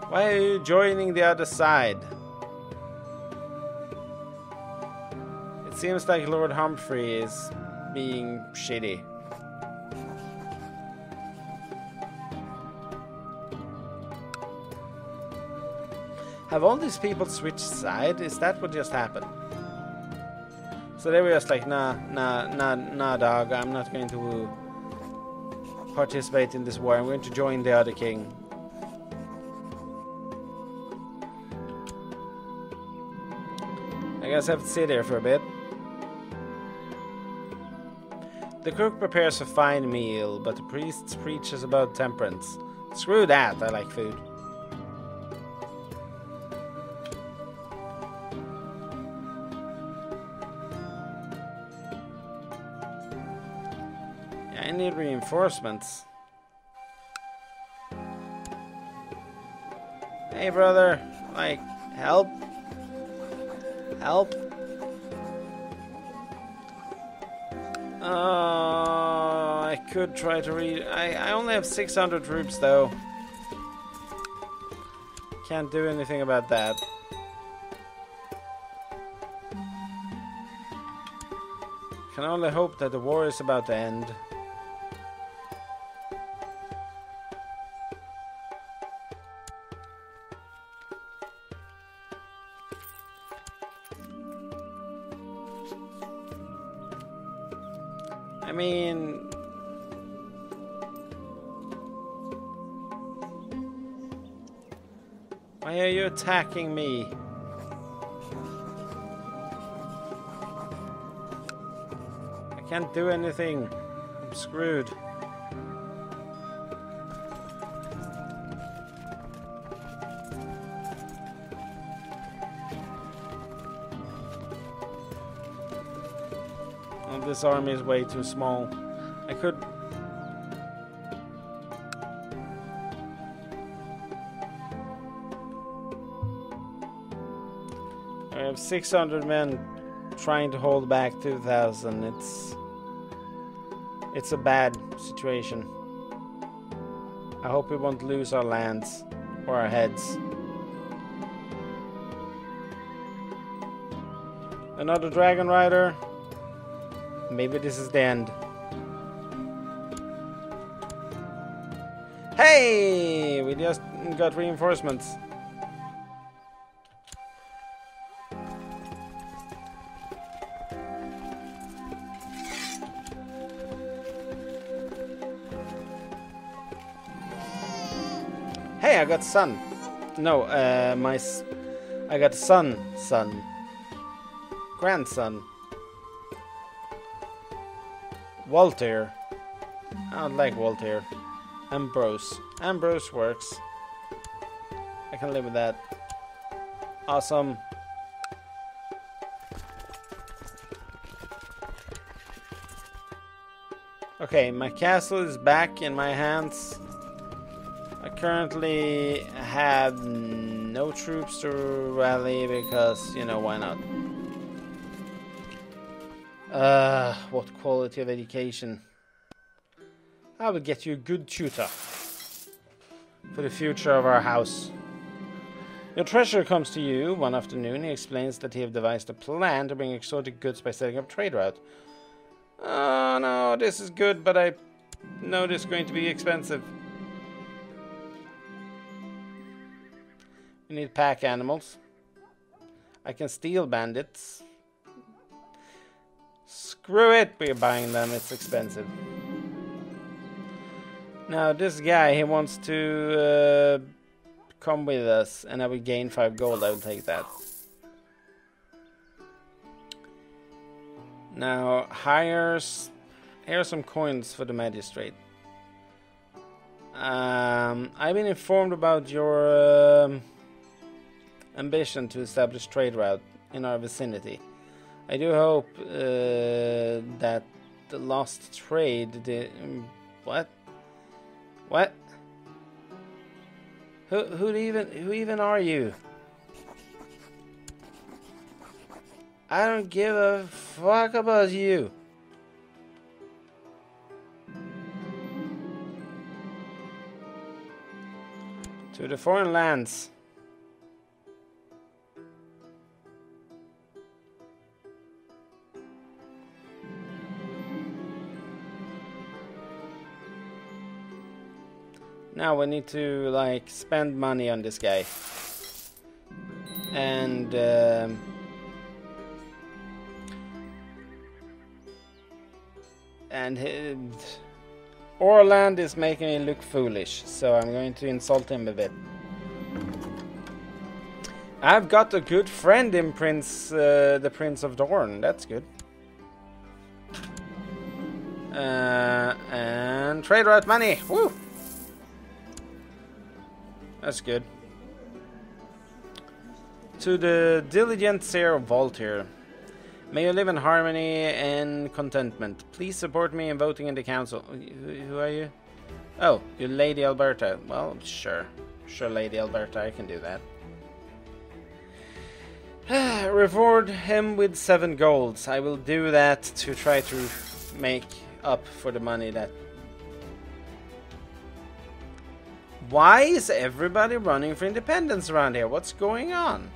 Why are you joining the other side? It seems like Lord Humphrey is being shitty. Have all these people switched side? Is that what just happened? So they were just like, nah, dog, I'm not going to participate in this war. I'm going to join the other king. I guess I have to sit there for a bit. The cook prepares a fine meal, but the priest preaches about temperance. Screw that, I like food. Yeah, I need reinforcements. Hey brother, like, help? Help? I could try to read. I only have 600 troops though. Can't do anything about that. Can only hope that the war is about to end. I mean, why are you attacking me? I can't do anything. I'm screwed. This army is way too small. I could... I have 600 men trying to hold back 2,000. It's a bad situation. I hope we won't lose our lands or our heads. Another dragon rider. Maybe this is the end. Hey! We just got reinforcements. Hey, I got son. No, I got son. Grandson. Walter. I don't like Walter. Ambrose. Ambrose works. I can live with that. Awesome. Okay, my castle is back in my hands. I currently have no troops to rally because, you know, why not? What quality of education? I will get you a good tutor for the future of our house. Your treasurer comes to you one afternoon. He explains that he have devised a plan to bring exotic goods by setting up trade route. Oh no, this is good, but I know this is going to be expensive. We need pack animals. I can steal bandits. Screw it, we're buying them, it's expensive. Now this guy, he wants to come with us and I will gain 5 gold, I will take that. Now, here are some coins for the magistrate. I've been informed about your ambition to establish trade route in our vicinity. I do hope that the lost trade... what? What? Who even are you? I don't give a fuck about you. To the foreign lands. Now we need to like spend money on this guy. And Orland is making me look foolish, so I'm going to insult him a bit. I've got a good friend in the Prince of Dorne. That's good. And trade route money. Woo! That's good. To the diligent Sir Voltaire. May you live in harmony and contentment. Please support me in voting in the council. Who are you? Oh, you're Lady Alberta. Well, sure. Sure, Lady Alberta, I can do that. Reward him with 7 golds. I will do that to try to make up for the money that... Why is everybody running for independence around here? What's going on?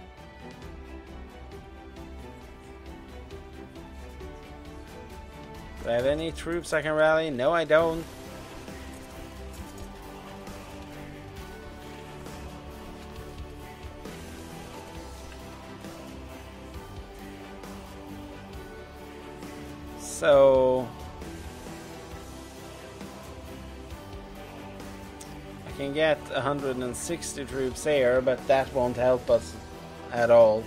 Do I have any troops I can rally? No, I don't. So... I can get 160 troops here, but that won't help us at all.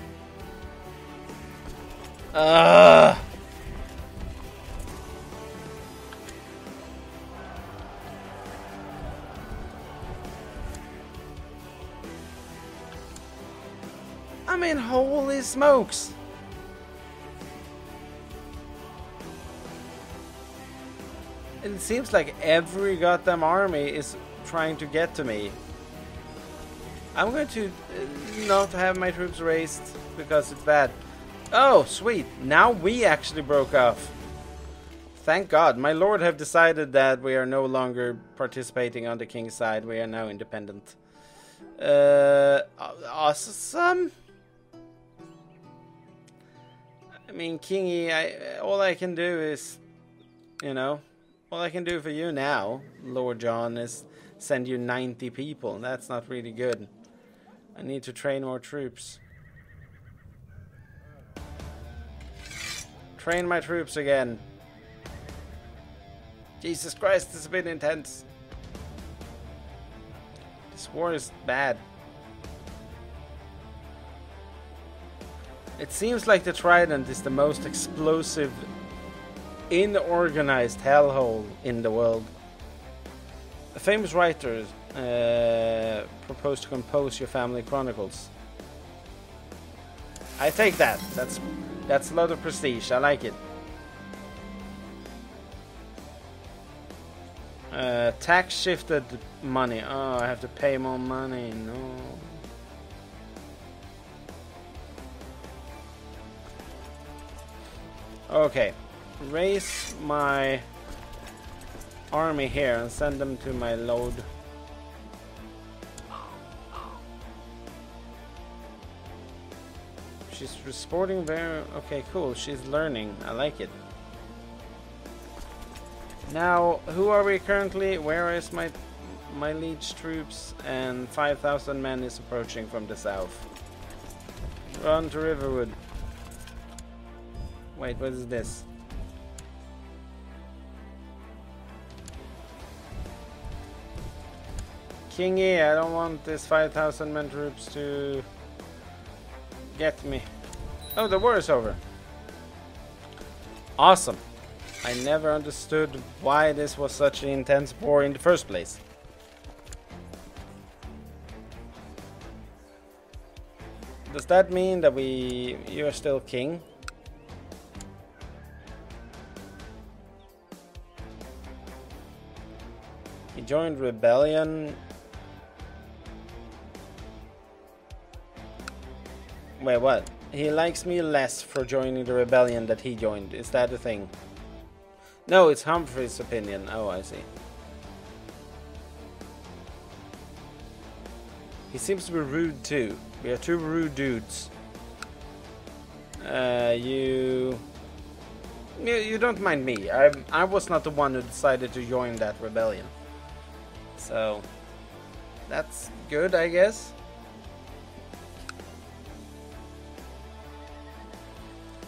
I mean, holy smokes! It seems like every goddamn army is trying to get to me. I'm going to not have my troops raised because it's bad. Oh, sweet. Now we actually broke off. Thank God. My lord have decided that we are no longer participating on the king's side. We are now independent. Awesome. I mean, Kingy, all I can do is, you know, all I can do for you now, Lord John, is send you 90 people. That's not really good. I need to train more troops. Train my troops again. Jesus Christ, this has been intense. This war is bad. It seems like the Trident is the most explosive, inorganized hellhole in the world. A famous writer proposed to compose your family chronicles. I take that. That's a lot of prestige. I like it. Tax shifted money. Oh, I have to pay more money. No. Okay. Raise my army here and send them to my load. She's sporting very... Okay, cool. She's learning. I like it. Now, who are we currently? Where is my liege troops? And 5,000 men is approaching from the south. Run to Riverwood. Wait, what is this? Kingy, I don't want this 5,000 men troops to get me. Oh, the war is over. Awesome. I never understood why this was such an intense war in the first place. Does that mean that you are still king? He joined rebellion. Wait, what? He likes me less for joining the rebellion that he joined. Is that the thing? No, it's Humphrey's opinion. Oh, I see. He seems to be rude too. We are two rude dudes. You don't mind me. I was not the one who decided to join that rebellion. So that's good, I guess.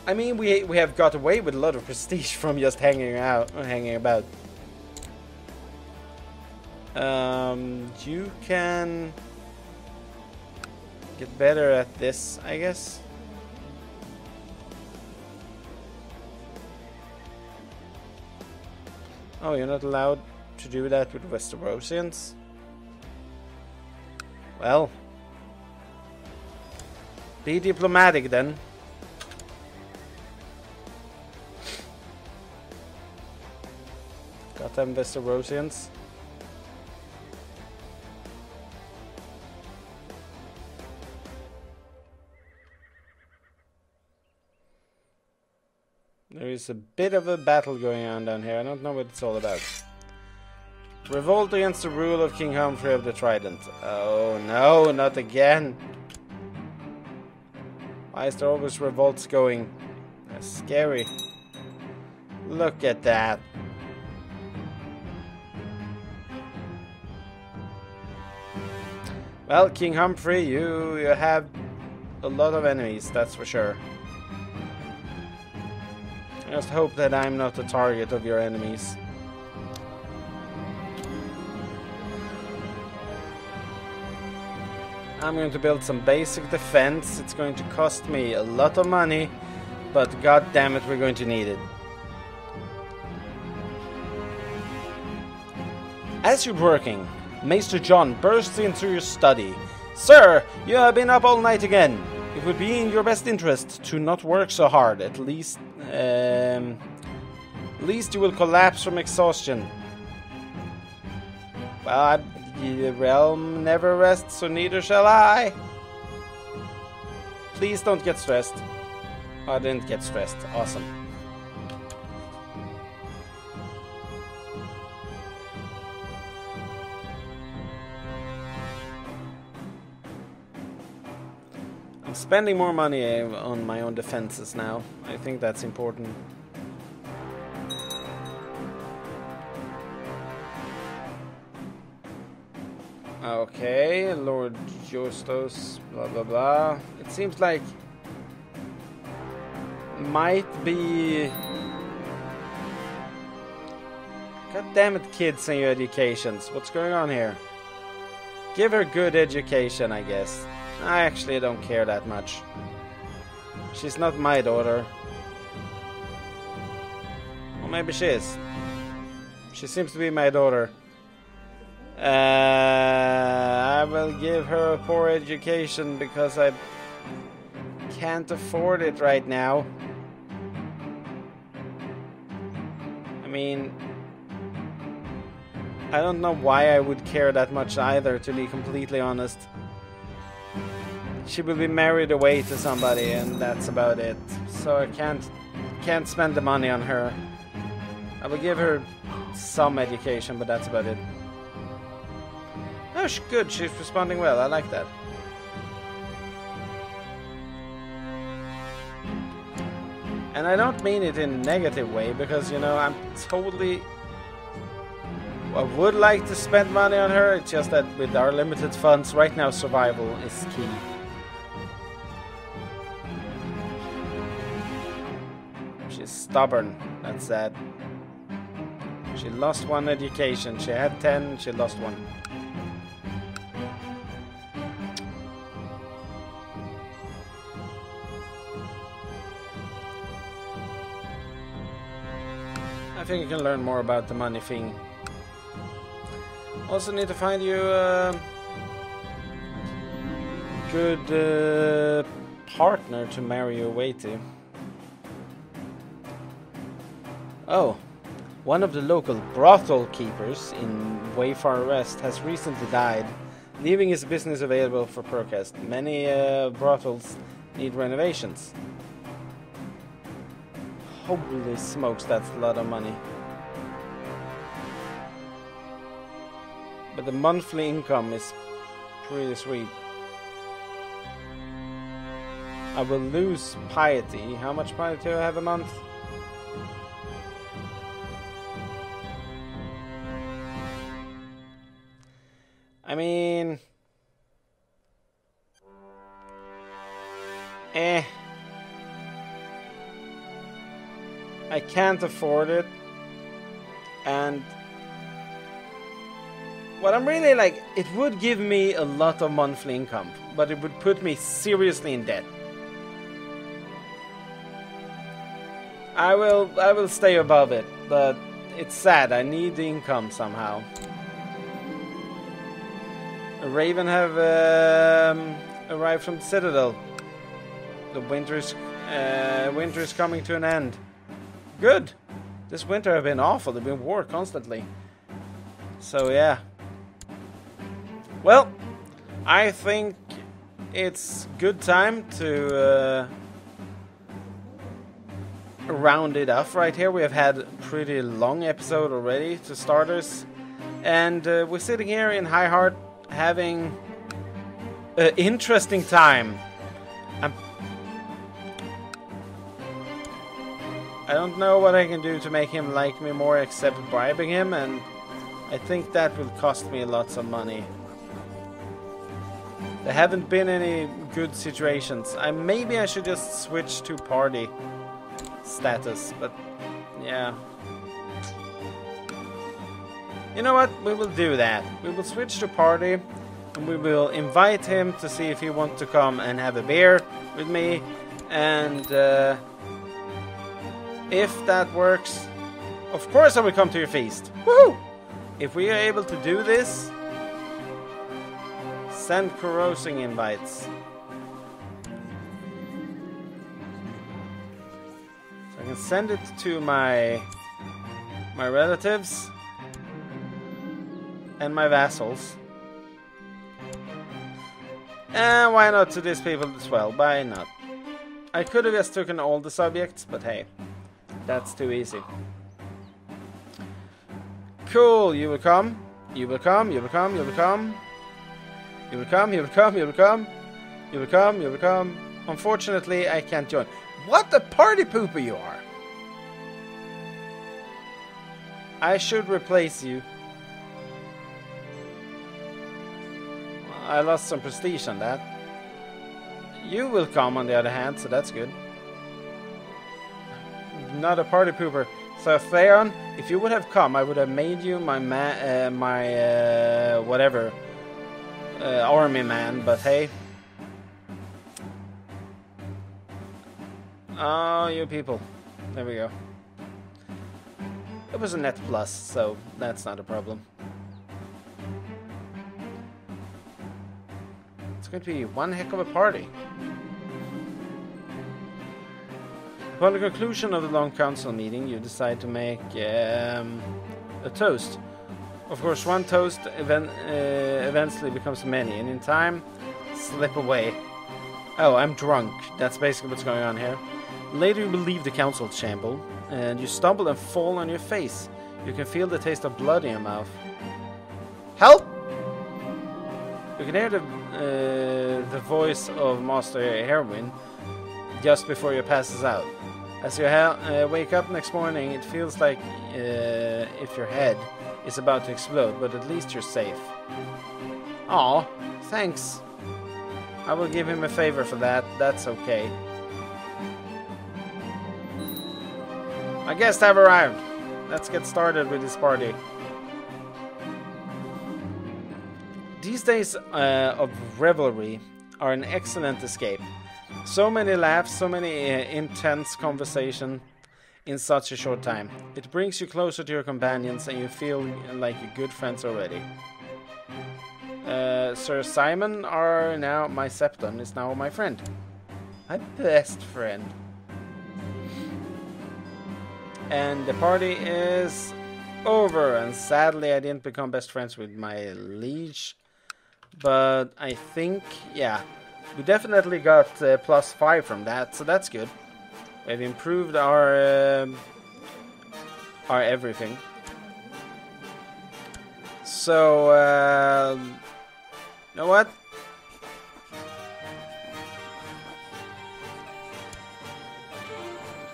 I mean, we have got away with a lot of prestige from just hanging about. You can get better at this, I guess. Oh, you're not allowed to do that with Westerosians? Well, be diplomatic then. Goddamn Westerosians. There is a bit of a battle going on down here. I don't know what it's all about. Revolt against the rule of King Humphrey of the Trident. Oh no, not again. Why is there always revolts going? That's scary. Look at that. Well, King Humphrey, you have a lot of enemies, that's for sure. I just hope that I'm not the target of your enemies. I'm going to build some basic defense. It's going to cost me a lot of money, but god damn it, we're going to need it. As you're working, Maester John bursts into your study. Sir, you have been up all night again. It would be in your best interest to not work so hard. At least you will collapse from exhaustion. Well, the realm never rests, so neither shall I. Please don't get stressed. Oh, I didn't get stressed. Awesome. I'm spending more money on my own defenses now. I think that's important. Okay, Lord Justos, blah blah blah. It seems like might be... God damn it, kids and your educations. What's going on here? Give her good education, I guess. I actually don't care that much. She's not my daughter. Or maybe she is. She seems to be my daughter. I will give her a poor education because I can't afford it right now. I mean, I don't know why I would care that much either, to be completely honest. She will be married away to somebody, and that's about it. So I can't spend the money on her. I will give her some education, but that's about it. Oh, good. She's responding well. I like that. And I don't mean it in a negative way, because, you know, I'm totally... I would like to spend money on her. It's just that with our limited funds, right now survival is key. She's stubborn. That's sad. She lost 1 education. She had 10, she lost 1. I think you can learn more about the money thing. Also need to find you a good partner to marry you away to. Oh, one of the local brothel keepers in Wayfar West has recently died, leaving his business available for protest. Many brothels need renovations. Holy smokes, that's a lot of money. But the monthly income is pretty sweet. I will lose piety. How much piety do I have a month? I mean... I can't afford it. And... what I'm really like, it would give me a lot of monthly income, but it would put me seriously in debt. I will stay above it, but it's sad. I need the income somehow. A raven have arrived from the Citadel. The winter is coming to an end. Good. This winter have been awful. There's been war constantly. So yeah. Well, I think it's good time to round it off right here. We have had a pretty long episode already to starters, and we're sitting here in High Heart having an interesting time. I don't know what I can do to make him like me more except bribing him, and I think that will cost me lots of money. There haven't been any good situations. Maybe I should just switch to party status, but yeah. You know what? We will do that. We will switch to party, and we will invite him to see if he wants to come and have a beer with me, and if that works, of course I will come to your feast. Woohoo! If we are able to do this, send corrosing invites. So I can send it to my relatives and my vassals. And why not to these people as well? Why not? I could have just taken all the subjects, but hey, that's too easy. Cool, you will come. You will come, you will come, you will come. You will come, you will come, you will come. You will come, you will come. Unfortunately, I can't join. What a party pooper you are! I should replace you. I lost some prestige on that. You will come on the other hand, so that's good. Not a party pooper. So Theon, if you would have come, I would have made you my whatever army man. But hey, oh, you people. There we go. It was a net plus, so that's not a problem. It's going to be one heck of a party. Upon the conclusion of the long council meeting, you decide to make a toast. Of course, one toast eventually becomes many, and in time, slip away. Oh, I'm drunk. That's basically what's going on here. Later you will leave the council chamber, and you stumble and fall on your face. You can feel the taste of blood in your mouth. Help! You can hear the voice of Master Herwin just before you passes out. As you wake up next morning, it feels like if your head is about to explode, but at least you're safe. Aw, thanks. I will give him a favor for that. That's okay. My guests have arrived. Let's get started with this party. These days of revelry are an excellent escape. So many laughs, so many intense conversation in such a short time. It brings you closer to your companions and you feel like you're good friends already. Sir Simon my Septon is now my friend. My best friend. And the party is over, and sadly I didn't become best friends with my liege. But I think, yeah, we definitely got +5 from that, so that's good. We've improved our everything. So, you know what?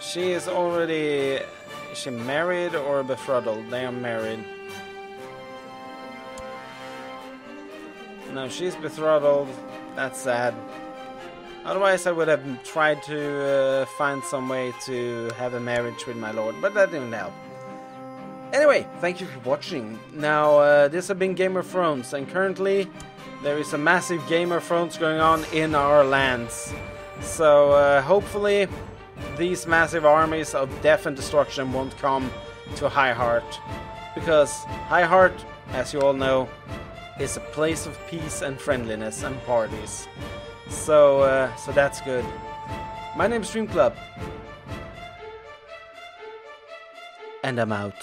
She is already... Is she married or betrothal? They are married. No, she's betrothed. That's sad. Otherwise, I would have tried to find some way to have a marriage with my lord, but that didn't help. Anyway, thank you for watching. Now, this has been Game of Thrones, and currently there is a massive Game of Thrones going on in our lands. So, hopefully, these massive armies of death and destruction won't come to High Heart. Because High Heart, as you all know, is a place of peace and friendliness and parties. So that's good. My name is Dreamklub. And I'm out.